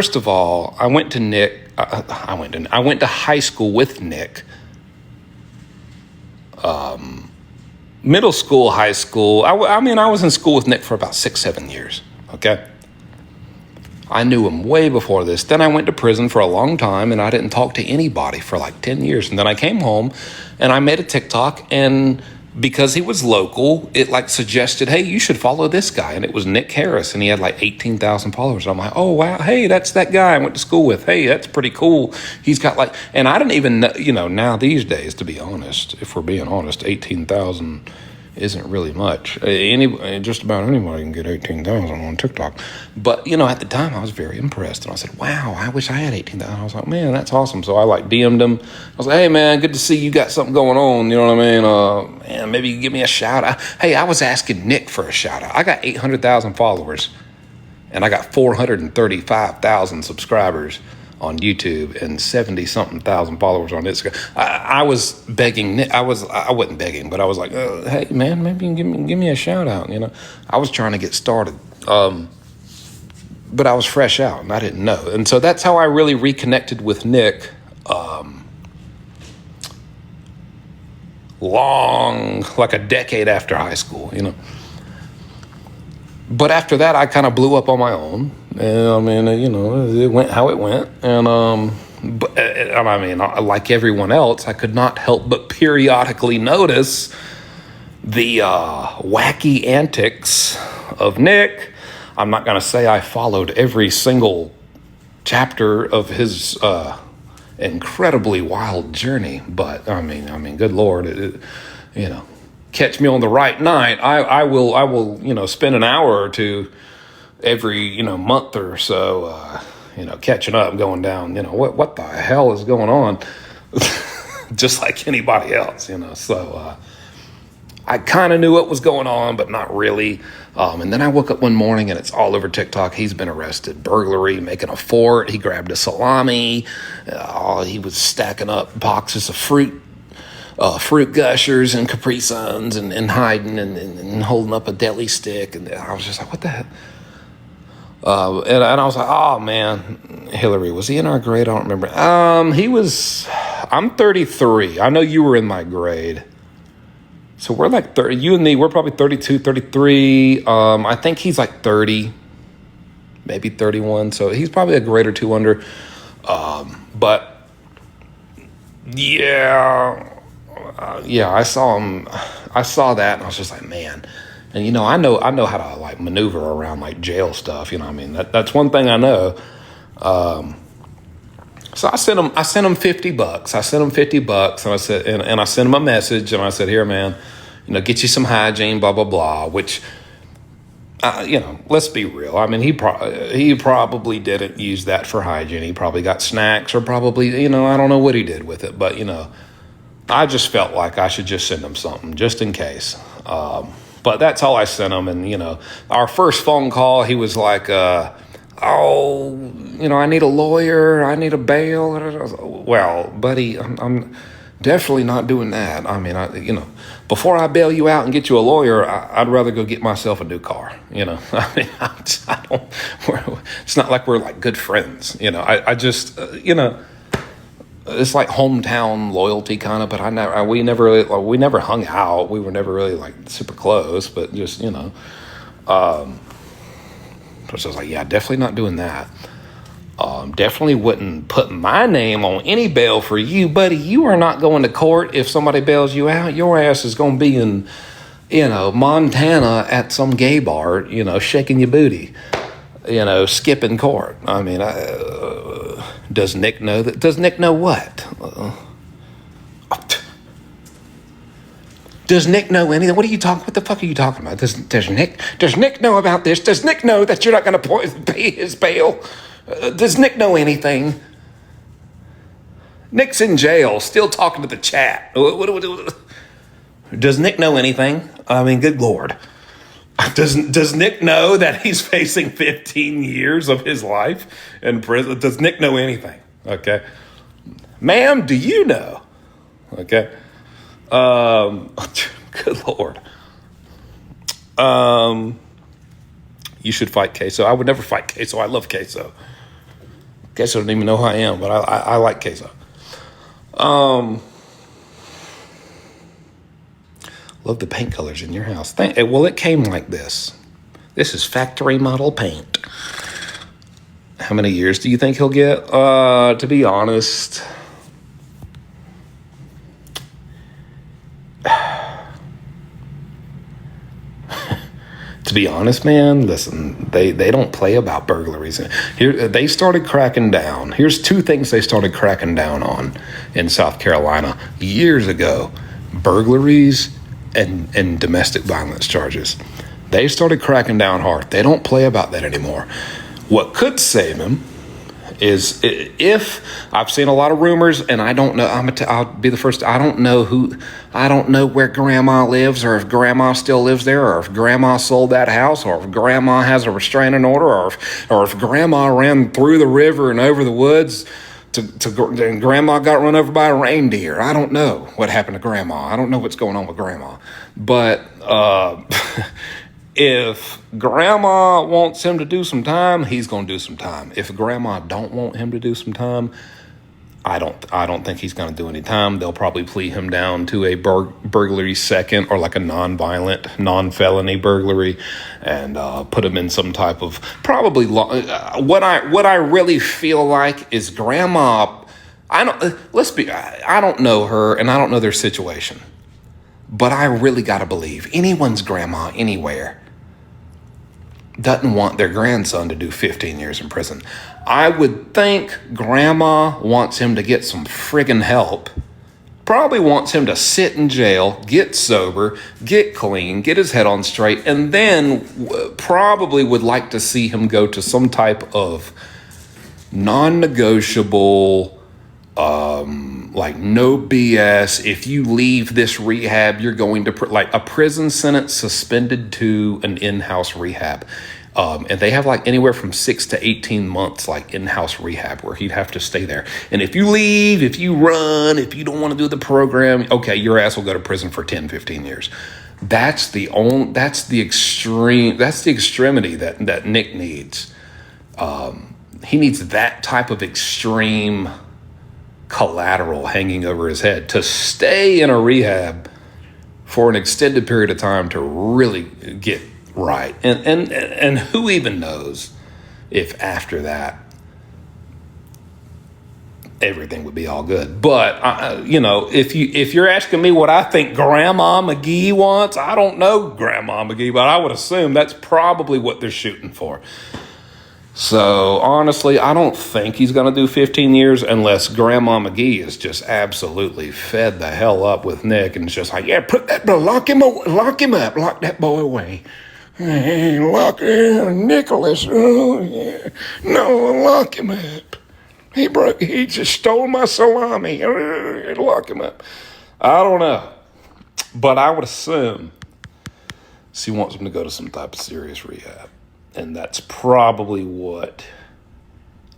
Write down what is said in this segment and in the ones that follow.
First of all, I went to Nick. I went to high school with Nick. Middle school, high school. I mean, I was in school with Nick for about 6-7 years. Okay. I knew him way before this. Then I went to prison for a long time, and I didn't talk to anybody for like 10 years. And then I came home, and I made a TikTok, and because he was local, it like suggested, hey, you should follow this guy. And it was Nick Harris, and he had like 18,000 followers. And I'm like, oh, wow, hey, that's that guy I went to school with. Hey, that's pretty cool. He's got like, and I didn't even know, now these days, to be honest, if we're being honest, 18,000 isn't really much. Just about anybody can get 18,000 on TikTok. But, at the time I was very impressed. And I said, wow, I wish I had 18,000. I was like, man, that's awesome. So I like DM'd him. I was like, hey, man, good to see you got something going on. You know what I mean? Man, maybe you can give me a shout out. Hey, I was asking Nick for a shout out. I got 800,000 followers. And I got 435,000 subscribers on YouTube and 70-something thousand followers on Instagram. I was begging Nick. I wasn't begging, but I was like, hey, man, maybe you can give me a shout out. I was trying to get started. But I was fresh out and I didn't know. And so that's how I really reconnected with Nick. Like a decade after high school, But after that, I kind of blew up on my own. And it went how it went. And, like everyone else, I could not help but periodically notice the wacky antics of Nick. I'm not going to say I followed every single chapter of his incredibly wild journey, but I mean, good Lord, catch me on the right night. I will, spend an hour or two every, month or so, catching up, going down, what the hell is going on? Just like anybody else, so I kind of knew what was going on, but not really. And then I woke up one morning and it's all over TikTok. He's been arrested. Burglary, making a fort. He grabbed a salami. He was stacking up boxes of fruit gushers and Capri Suns and hiding and holding up a deli stick. And I was just like, what the heck? And I was like, oh, man, Hillary, was he in our grade? I don't remember. I'm 33. I know you were in my grade. So we're like 30, you and me, we're probably 32, 33. I think he's like 30, maybe 31. So he's probably a grade or two under. But I saw him. I saw that and I was just like, man. And, I know how to like maneuver around like jail stuff. That's one thing I know. So I sent him $50. I sent him $50 and I said, and I sent him a message and I said, here, man, get you some hygiene, blah, blah, blah, which, let's be real. I mean, he probably didn't use that for hygiene. He probably got snacks or probably, I don't know what he did with it, but, I just felt like I should just send him something just in case. But that's all I sent him. And, our first phone call, he was like, I need a lawyer. I need a bail. Well, buddy, I'm definitely not doing that. I mean, before I bail you out and get you a lawyer, I'd rather go get myself a new car. I mean, it's not like we're like good friends. I just, it's like hometown loyalty kind of, but we never hung out. We were never really like super close, but just, so I was like, yeah, definitely not doing that. Definitely wouldn't put my name on any bail for you, buddy. You are not going to court if somebody bails you out. Your ass is going to be in, Montana at some gay bar, shaking your booty, skipping court. I mean, does Nick know that? Does Nick know what? Does Nick know anything? What the fuck are you talking about? Does Nick know about this? Does Nick know that you're not going to pay his bail? Does Nick know anything? Nick's in jail, still talking to the chat. Does Nick know anything? I mean, good Lord. Does Nick know that he's facing 15 years of his life in prison? Does Nick know anything? Okay. Ma'am, do you know? Okay. Good Lord. You should fight Queso. I would never fight Queso. I love Queso. Queso doesn't even know who I am, but I like queso. Love the paint colors in your house. Well, it came like this. This is factory model paint. How many years do you think he'll get? To be honest, man, listen, they don't play about burglaries. Here, they started cracking down. Here's two things they started cracking down on in South Carolina years ago: burglaries and domestic violence charges. They started cracking down hard. They don't play about that anymore. What could save him is if I've seen a lot of rumors, and I don't know. I'll be the first. I don't know where Grandma lives, or if Grandma still lives there, or if Grandma sold that house, or if Grandma has a restraining order, or if Grandma ran through the river and over the woods and Grandma got run over by a reindeer. I don't know what happened to Grandma. I don't know what's going on with Grandma, but if Grandma wants him to do some time, he's going to do some time. If Grandma don't want him to do some time, I don't think he's going to do any time. They'll probably plea him down to a burglary second, or like a non-violent, non-felony burglary, and put him in some type of probably what I really feel like is Grandma. I don't know her, and I don't know their situation, but I really got to believe anyone's grandma anywhere doesn't want their grandson to do 15 years in prison. I would think Grandma wants him to get some friggin' help. Probably wants him to sit in jail, get sober, get clean, get his head on straight, and then probably would like to see him go to some type of non-negotiable, like no BS. If you leave this rehab, you're going to like a prison sentence suspended to an in-house rehab. And they have like anywhere from 6 to 18 months, like in-house rehab, where he'd have to stay there. And if you leave, if you run, if you don't want to do the program, okay, your ass will go to prison for 10, 15 years. That's the extremity that Nick needs. He needs that type of extreme collateral hanging over his head to stay in a rehab for an extended period of time to really get right. And who even knows if after that everything would be all good. But if you're asking me what I think Grandma McGee wants, I don't know Grandma McGee, but I would assume that's probably what they're shooting for. So, honestly, I don't think he's going to do 15 years unless Grandma McGee is just absolutely fed the hell up with Nick and is just like, yeah, lock him up, lock that boy away. Hey, Nicholas, oh, yeah. No, lock him up. He just stole my salami. Lock him up. I don't know. But I would assume she wants him to go to some type of serious rehab. And that's probably what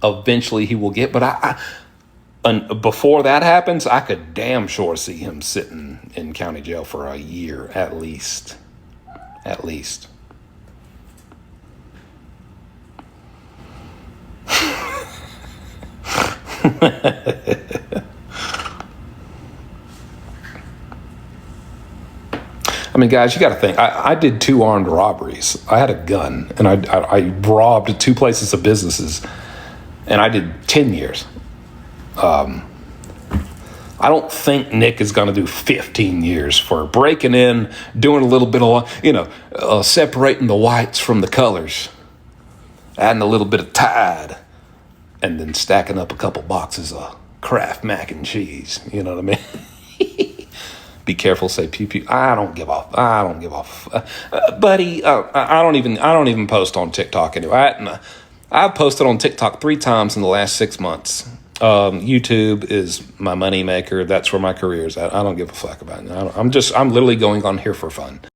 eventually he will get. But before that happens, I could damn sure see him sitting in county jail for a year at least. At least. I mean, guys, you got to think. I did 2 armed robberies. I had a gun, and I robbed 2 places of businesses, and I did 10 years. I don't think Nick is going to do 15 years for breaking in, doing a little bit of, separating the whites from the colors, adding a little bit of Tide, and then stacking up a couple boxes of Kraft mac and cheese. You know what I mean? Be careful, say pew pew. I don't give off, buddy. I don't even post on TikTok anyway. I've posted on TikTok 3 times in the last 6 months. YouTube is my money maker. That's where my career is at. I don't give a fuck about it. I'm literally going on here for fun.